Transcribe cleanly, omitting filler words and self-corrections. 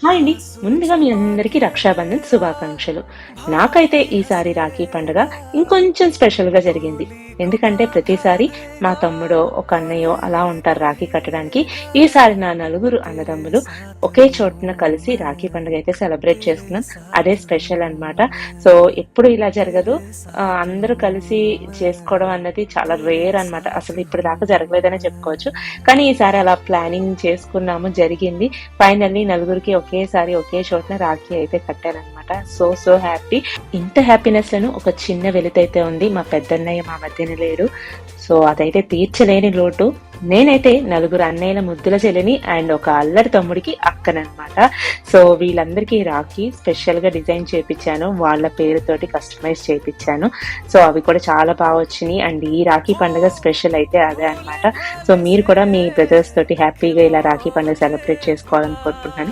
Hi అండి. ముందుగా మీ అందరికీ రక్షాబంధన్ శుభాకాంక్షలు. నాకైతే ఈసారి రాఖీ పండుగ ఇంకొంచెం స్పెషల్‌గా జరిగింది. ఎందుకంటే ప్రతిసారి మా తమ్ముడో, ఒక అన్నయ్యో అలా ఉంటారు రాఖీ కట్టడానికి. ఈసారి నా నలుగురు అన్నదమ్ములు ఒకే చోటున కలిసి రాఖీ పండుగ అయితే సెలబ్రేట్ చేసుకున్నాం. అదే స్పెషల్ అన్నమాట. సో, ఎప్పుడు ఇలా జరగదు. అందరూ కలిసి చేసుకోవడం అన్నది చాలా రేర్ అన్నమాట. అసలు ఇప్పటిదాకా జరగలేదనే చెప్పుకోవచ్చు. కానీ ఈసారి అలా ప్లానింగ్ చేసుకున్నాము, జరిగింది. ఫైనల్లీ నలుగురికి ఒకేసారి ఒకే చోటన రాఖీ అయితే కట్టారనమాట. So happy. ఇంత హ్యాపీనెస్ లను ఒక చిన్న వెలితైతే ఉంది. మా పెద్దన్నయ్య మా మధ్యన లేడు. సో అదైతే తీర్చలేని లోటు. నేనైతే నలుగురు అన్నయ్యల ముద్దుల చెల్లిని అండ్ ఒక అల్లరి తమ్ముడికి అక్కనమాట. సో వీళ్ళందరికీ రాఖీ స్పెషల్ గా డిజైన్ చేయించాను, వాళ్ళ పేరుతోటి కస్టమైజ్ చేయించాను. సో అవి కూడా చాలా బాగా వచ్చినాయి. అండ్ ఈ రాఖీ పండుగ స్పెషల్ అయితే అదే అనమాట. సో మీరు కూడా మీ బ్రదర్స్ తోటి హ్యాపీగా ఇలా రాఖీ పండుగ సెలబ్రేట్ చేసుకోవాలని కోరుకుంటున్నాను.